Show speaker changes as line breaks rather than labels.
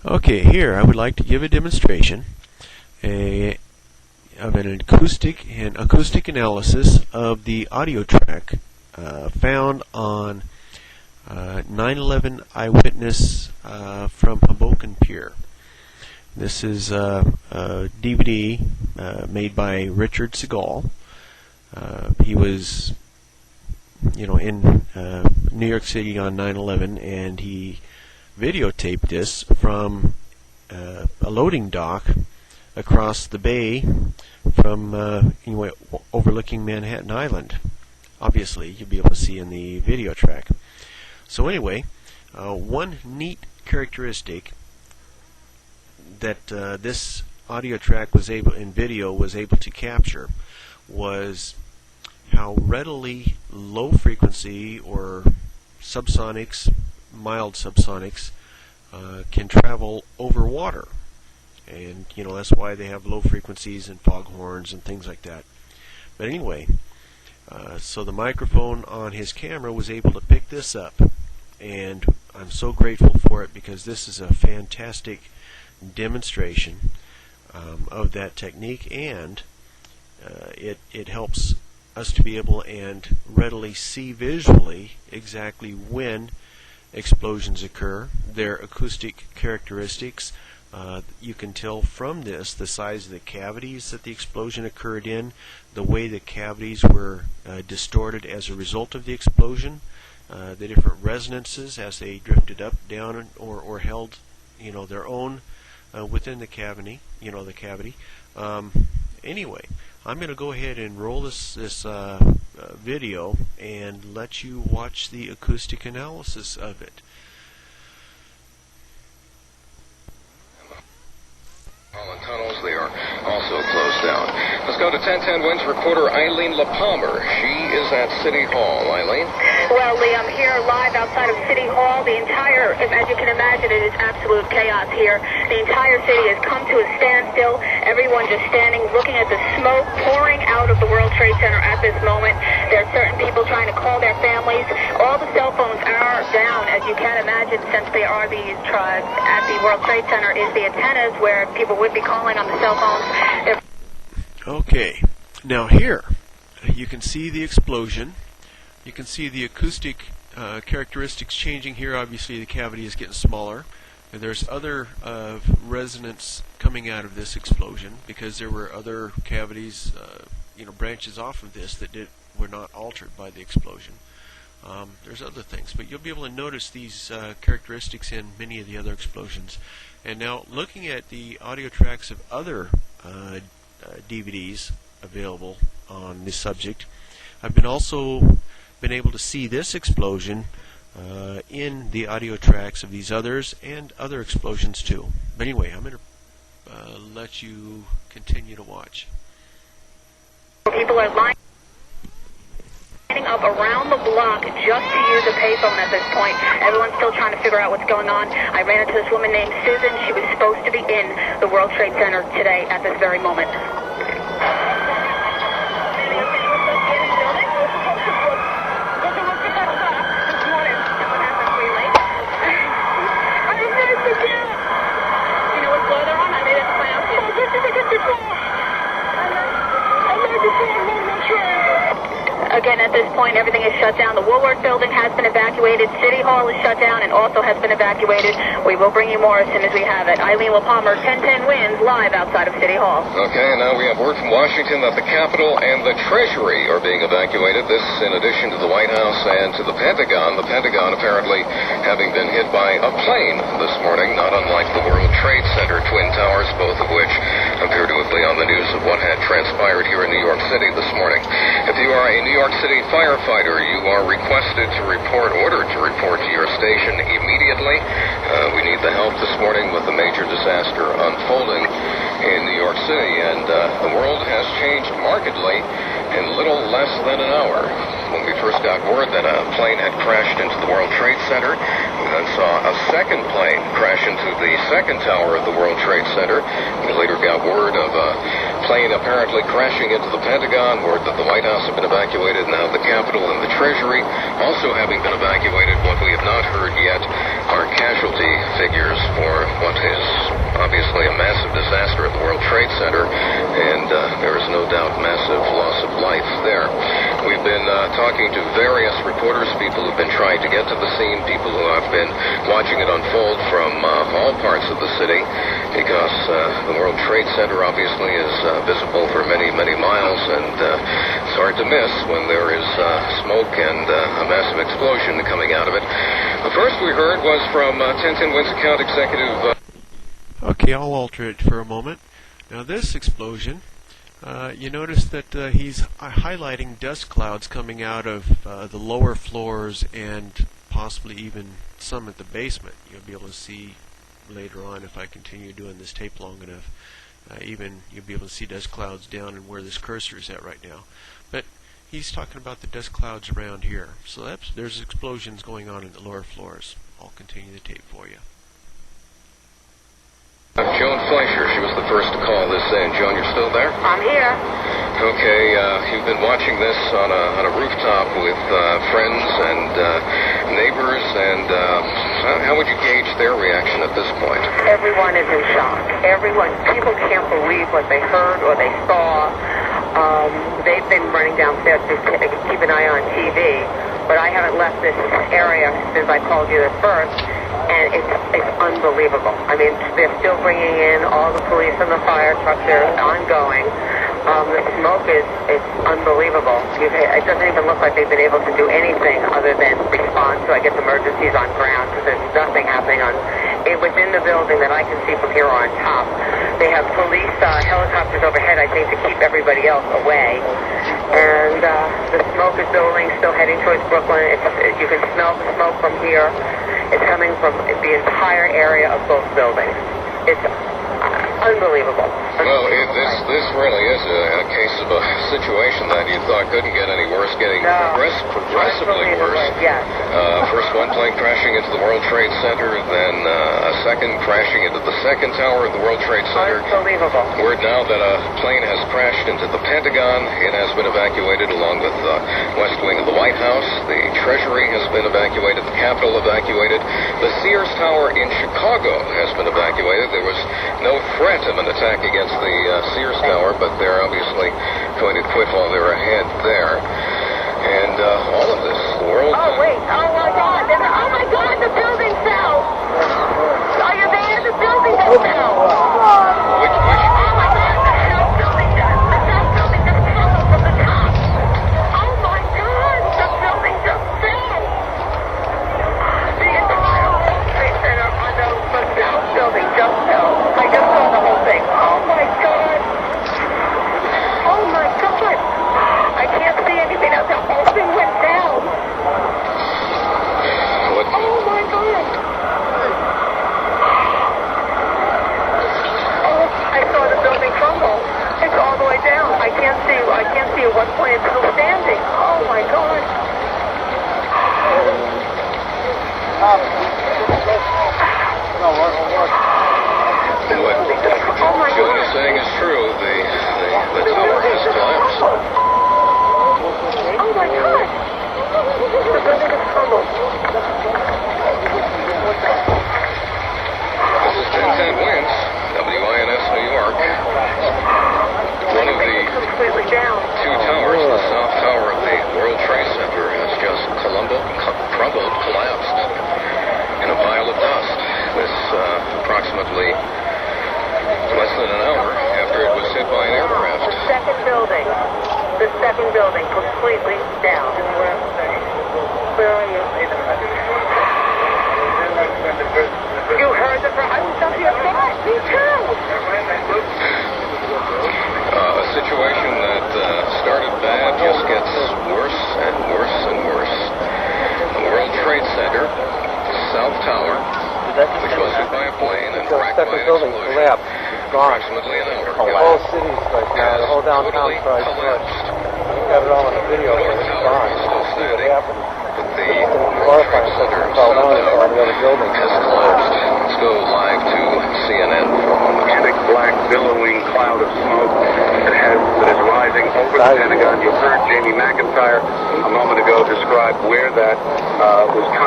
Okay, here I would like to give a demonstration of an acoustic analysis of the audio track found on 9/11 Eyewitness from Hoboken Pier. This is a DVD made by Richard Segal. He was, in New York City on 9/11, and he videotaped this from a loading dock across the bay from overlooking Manhattan Island. Obviously, you'll be able to see in the video track. So anyway, one neat characteristic that this audio track was able to capture was how readily low frequency or subsonics, mild subsonics, can travel over water. And that's why they have low frequencies and foghorns and things like that. But anyway, so the microphone on his camera was able to pick this up, and I'm so grateful for it because this is a fantastic demonstration of that technique, and it helps us to be able and readily see visually exactly when explosions occur, their acoustic characteristics. You can tell from this the size of the cavities that the explosion occurred in, the way the cavities were distorted as a result of the explosion, the different resonances as they drifted up, down, or held, their own within the cavity. Anyway, I'm going to go ahead and roll this video and let you watch the acoustic analysis of it.
Tunnels, they are also closed down. Let's go to 1010 Winds reporter Eileen LaPalmer. She is at City Hall. Eileen?
Well, Lee, I'm here live outside of City Hall. The entire, as you can imagine, it is absolute chaos here. The entire city has come to a standstill. Everyone just standing, looking at the smoke pouring out of the World Trade Center at this moment. There are certain people trying to call their families. All the cell phones are down, as you can imagine, since there are these at the World Trade Center is the antennas where people would be calling on the cell phones.
Okay, now here you can see the explosion. You can see the acoustic characteristics changing here. Obviously the cavity is getting smaller, and there's other resonance coming out of this explosion because there were other cavities, branches off of this that were not altered by the explosion. There's other things, but you'll be able to notice these characteristics in many of the other explosions. And now, looking at the audio tracks of other DVDs available on this subject, I've also been able to see this explosion in the audio tracks of these others and other explosions too. But anyway, I'm going to let you continue to watch.
People are lining up around the block just to use a payphone at this point. Everyone's still trying to figure out what's going on. I ran into this woman named Susan. She was supposed to be in the World Trade Center today at this very moment. Again, at this point, everything is shut down. The Woolworth building has been evacuated. City Hall is shut down and also has been evacuated. We will bring you more as soon as we have it. Eileen LaPalmer, 1010 Winds, live outside of City Hall.
Okay, and now we have word from Washington that the Capitol and the Treasury are being evacuated. This in addition to the White House and to the Pentagon. The Pentagon apparently having been hit by a plane this morning, not unlike the World Trade Center Twin Towers, both of which appear to have been on the news of what had transpired here in New York City this morning. If you are a New York City firefighter, you are ordered to report to your station immediately. We need the help this morning with the major disaster unfolding in New York City, and the world has changed markedly in little less than an hour. When we first got word that a plane had crashed into the World Trade Center, we then saw a second plane crash into the second tower of the World Trade Center. We later got word of a plane apparently crashing into the Pentagon, word that the White House had been evacuated, now the Capitol and the Treasury also having been evacuated. What we have not heard yet are casualty figures for what is obviously a massive disaster at the World Trade Center, and there is no doubt massive loss of life there. We've been talking to various reporters, people who've been trying to get to the scene, people who have been watching it unfold from all parts of the city, because the World Trade Center obviously is visible for many, many miles, and it's hard to miss when there is smoke and a massive explosion coming out of it. The first we heard was from 1010 Wins Account Executive.
Okay, I'll alter it for a moment. Now this explosion, you notice that he's highlighting dust clouds coming out of the lower floors and possibly even some at the basement. You'll be able to see later on, if I continue doing this tape long enough, even you'll be able to see dust clouds down and where this cursor is at right now. But he's talking about the dust clouds around here. So there's explosions going on in the lower floors. I'll continue the tape for you.
Joan Fleischer, she was the first to call this in. Joan, you're still there?
I'm here.
Okay, you've been watching this on a rooftop with friends and neighbors, and how would you gauge their reaction at this point?
Everyone is in shock. People can't believe what they heard or they saw. They've been running downstairs to keep an eye on TV, but I haven't left this area since I called you at first. And it's unbelievable. I mean, they're still bringing in all the police and the fire trucks. They're ongoing. The smoke is unbelievable. It doesn't even look like they've been able to do anything other than respond to, I guess, emergencies on ground, because there's nothing happening within the building that I can see from here on top. They have police helicopters overhead, I think, to keep everybody else away. And the smoke is building, still heading towards Brooklyn. You can smell the smoke from here. It's coming from the entire area of both buildings. It's unbelievable.
Well, this really is a case of a situation that you thought couldn't get any worse, getting progressively worse.
Yes.
First one plane crashing into the World Trade Center, then a second crashing into the second tower of the World Trade Center.
Unbelievable.
Word now that a plane has crashed into the Pentagon. It has been evacuated along with the West Wing of the White House. The Treasury has been evacuated. The Capitol evacuated. The Sears Tower in Chicago has been evacuated. There was no threat of an attack against the Sears Tower, but they're obviously going to quit while they're ahead there. And all of this, the world...
Oh, wait. Oh, my God. Oh, my God. The building fell. Are you there? The building just fell.
Which
Oh, my God. The South building just crumbled from the top. Oh, my God. The building just fell. The entire World Trade Center on the South building just fell. I just saw the whole thing. Oh, my God. Oh, my God. I can't see anything else. The whole thing went down.
what,
Oh, my God. Oh, I saw the building crumble. It's all the way down. I can't see at what point it's still standing. Oh, my God.
what
Oh, my
Joan is
God.
saying is true. The tower has collapsed.
Oh, my God. The building has crumbled.
This is 1010 Wins, WINS New York. One of the
Completely down.
two towers, the South Tower of the World Trade Center, has just crumbled, collapsed in a pile of dust. This approximately less than an hour after it was hit by an aircraft.
The second building completely down. Where are you? You heard the I was up here first. Me too.
A situation that started bad just gets worse and worse and worse. The World Trade Center, South Tower, which was hit by a plane and wrecked by an explosion. Approximately an hour ago.
The whole city's like now, the whole downtown's probably
collapsed.
got it all on the video, but it's gone.
Still
See what
standing.
happened.
But the
Horrifying stuff that fell down and all the other buildings.
has collapsed. Let's go live to CNN for a moment.
Gigantic black billowing cloud of smoke that is rising over the Pentagon. You heard Jamie McIntyre a moment ago describe where that was coming.